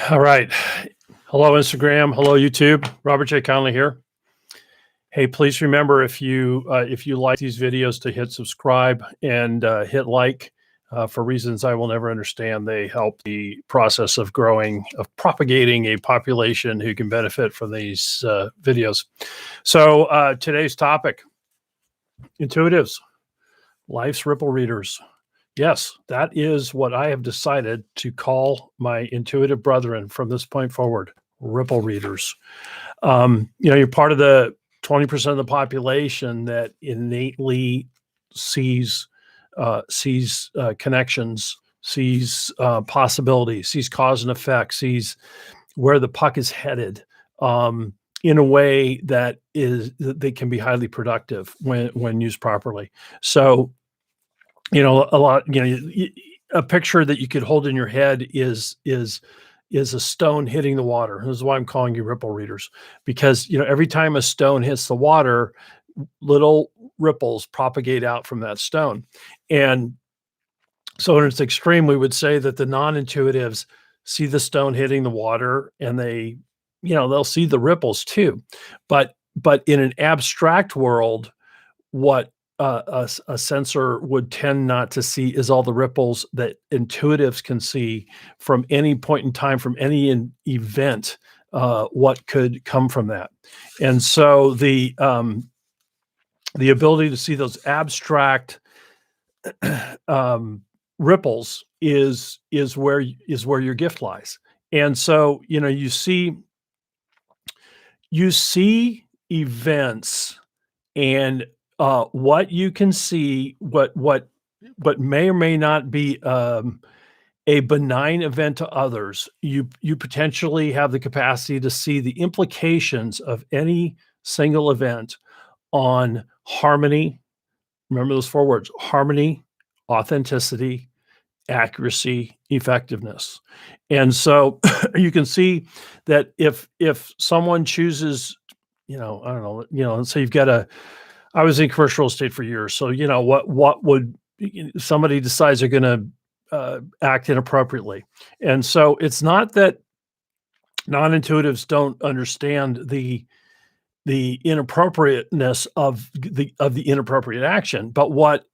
All right. Hello, Instagram. Hello, YouTube. Robert J. Conley here. Hey, please remember if you like these videos to hit subscribe and hit like. For reasons I will never understand, they help the process of propagating a population who can benefit from these videos. So today's topic: intuitives, life's ripple readers. Yes, that is what I have decided to call my intuitive brethren from this point forward, ripple readers. You're part of the 20% of the population that innately sees connections, sees possibilities, sees cause and effect, sees where the puck is headed, in a way that they can be highly productive when used properly. So, a picture that you could hold in your head is a stone hitting the water. This is why I'm calling you ripple readers, because every time a stone hits the water, little ripples propagate out from that stone. And so in its extreme, we would say that the non-intuitives see the stone hitting the water and they'll see the ripples too. But in an abstract world, what a sensor would tend not to see is all the ripples that intuitives can see from any point in time, from any event, what could come from that. And so the ability to see those abstract ripples is where your gift lies. And so you see events, and what you can see, what may or may not be a benign event to others, you potentially have the capacity to see the implications of any single event on harmony. Remember those four words: harmony, authenticity, accuracy, effectiveness. And so you can see that if someone chooses, I don't know, let's say I was in commercial real estate for years. So, what would somebody decides they're going to act inappropriately. And so it's not that non-intuitives don't understand the inappropriateness of the inappropriate action, but what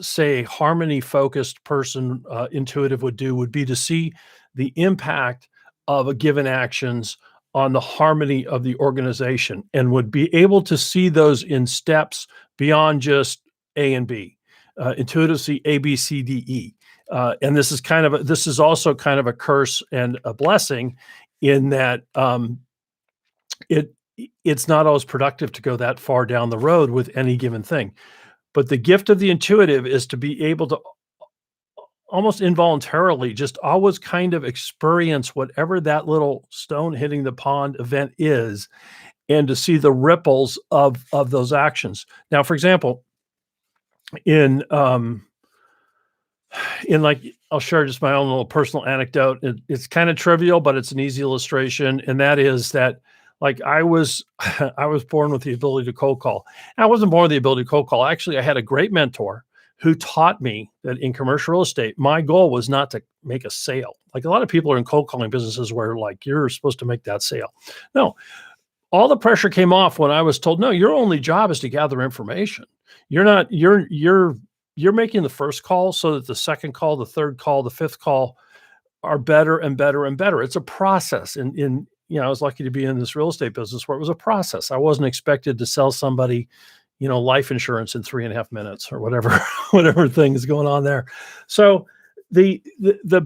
say a harmony focused person, intuitive, would do would be to see the impact of a given actions on the harmony of the organization, and would be able to see those in steps beyond just A and B. Intuitive see A, B, C, D, E. And this is also kind of a curse and a blessing, in that it's not always productive to go that far down the road with any given thing. But the gift of the intuitive is to be able to almost involuntarily just always kind of experience whatever that little stone hitting the pond event is, and to see the ripples of those actions. Now, for example, in like, I'll share just my own little personal anecdote. It's kind of trivial, but it's an easy illustration. And that is that, like, I was born with the ability to cold call. And I wasn't born with the ability to cold call. Actually, I had a great mentor who taught me that in commercial real estate, my goal was not to make a sale. Like, a lot of people are in cold calling businesses where, like, you're supposed to make that sale. No, all the pressure came off when I was told, no, your only job is to gather information. You're making the first call so that the second call, the third call, the fifth call are better and better and better. It's a process. I was lucky to be in this real estate business where it was a process. I wasn't expected to sell somebody, life insurance in 3.5 minutes or whatever thing is going on there. So the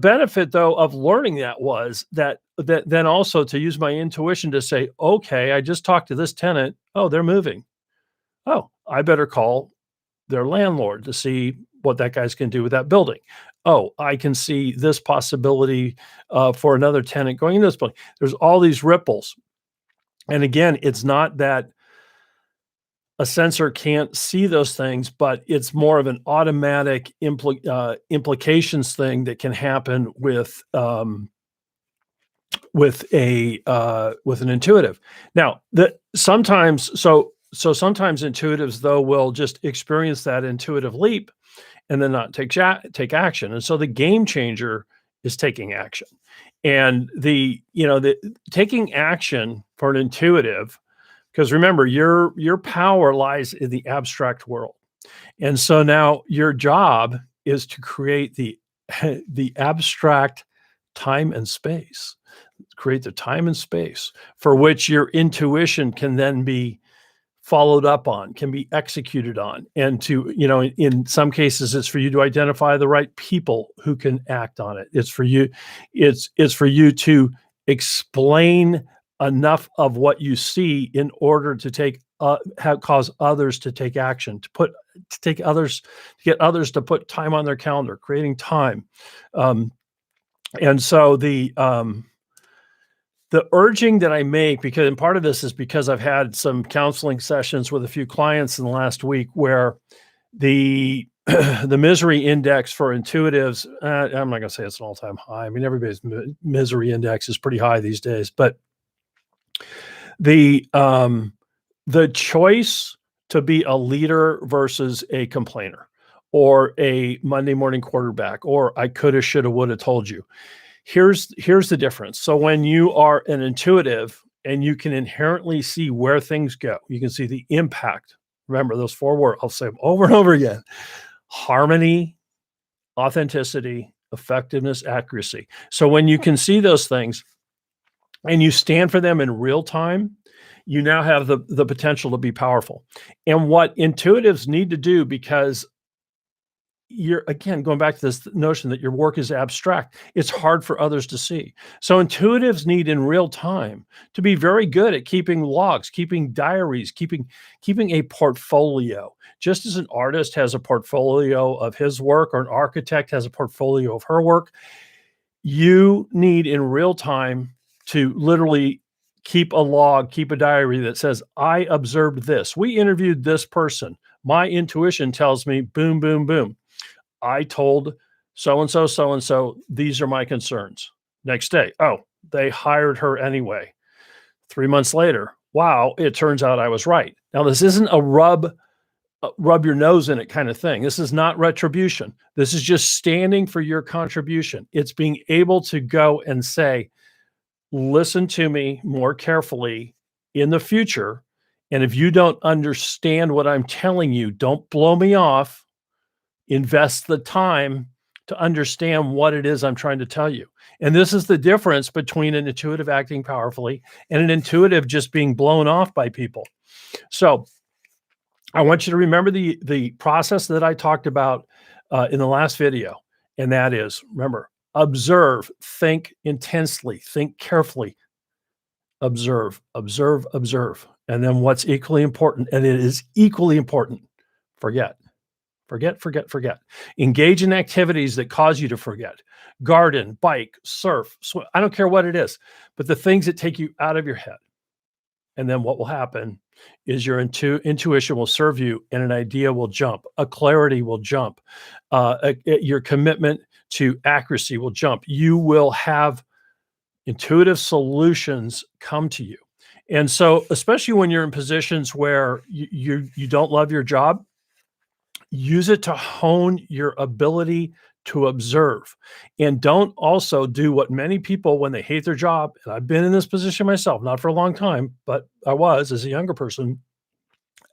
benefit, though, of learning that was that then also to use my intuition to say, okay, I just talked to this tenant. Oh, they're moving. Oh, I better call their landlord to see what that guy's going to do with that building. Oh, I can see this possibility for another tenant going in this building. There's all these ripples. And again, it's not that a sensor can't see those things, but it's more of an automatic implications thing that can happen with an intuitive. Now, sometimes intuitives, though, will just experience that intuitive leap and then not take action. And so the game changer is taking action. And the taking action for an intuitive, because remember, your power lies in the abstract world. And so now your job is to create the the abstract time and space. Create the time and space for which your intuition can then be followed up on, can be executed on. And to, in some cases, it's for you to identify the right people who can act on it. It's for you to explain enough of what you see in order to cause others to take action, to get others to put time on their calendar, creating time. And so the urging that I make, and part of this is because I've had some counseling sessions with a few clients in the last week where the the misery index for intuitives, I'm not going to say it's an all-time high. I mean, everybody's misery index is pretty high these days, but the choice to be a leader versus a complainer, or a Monday morning quarterback, or I coulda, shoulda, woulda told you. Here's the difference. So when you are an intuitive and you can inherently see where things go, you can see the impact. Remember those 4 words, I'll say them over and over again: harmony, authenticity, effectiveness, accuracy. So when you can see those things and you stand for them in real time, you now have the potential to be powerful. And what intuitives need to do, because you're, again, going back to this notion that your work is abstract, it's hard for others to see. So intuitives need in real time to be very good at keeping logs, keeping diaries, keeping a portfolio. Just as an artist has a portfolio of his work, or an architect has a portfolio of her work, you need in real time to literally keep a log, keep a diary that says, I observed this. We interviewed this person. My intuition tells me, boom, boom, boom. I told so-and-so, so-and-so, these are my concerns. Next day, oh, they hired her anyway. 3 months later, wow, it turns out I was right. Now, this isn't a rub your nose in it kind of thing. This is not retribution. This is just standing for your contribution. It's being able to go and say, listen to me more carefully in the future. And if you don't understand what I'm telling you, don't blow me off. Invest the time to understand what it is I'm trying to tell you. And this is the difference between an intuitive acting powerfully and an intuitive just being blown off by people. So I want you to remember the process that I talked about in the last video. And that is, remember, observe, think intensely, think carefully, observe, observe, observe. And then what's equally important, and it is equally important, forget. Forget, forget, forget. Engage in activities that cause you to forget. Garden, bike, surf, swim. I don't care what it is, but the things that take you out of your head. And then what will happen is your intuition will serve you, and an idea will jump. A clarity will jump. Your commitment to accuracy will jump. You will have intuitive solutions come to you. And so, especially when you're in positions where you don't love your job, use it to hone your ability to observe. And don't also do what many people, when they hate their job, and I've been in this position myself, not for a long time, but I was as a younger person,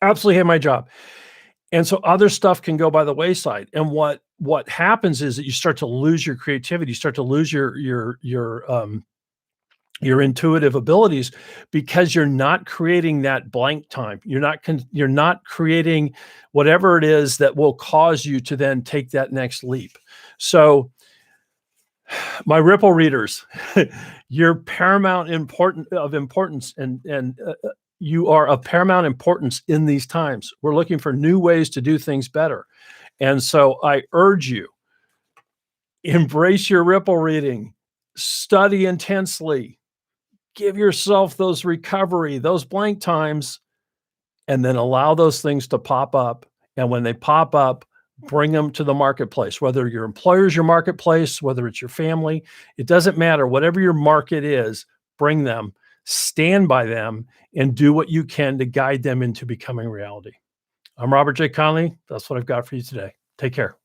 absolutely hate my job. And so other stuff can go by the wayside. And what happens is that you start to lose your creativity, you start to lose your intuitive abilities, because you're not creating that blank time. You're not creating whatever it is that will cause you to then take that next leap. So my Ripple readers, you're paramount importance, and you are of paramount importance in these times. We're looking for new ways to do things better. And so I urge you, embrace your Ripple reading, study intensely, give yourself those recovery, those blank times, and then allow those things to pop up. And when they pop up, bring them to the marketplace, whether your employer's your marketplace, whether it's your family, it doesn't matter. Whatever your market is, bring them, stand by them, and do what you can to guide them into becoming reality. I'm Robert J. Conley. That's what I've got for you today. Take care.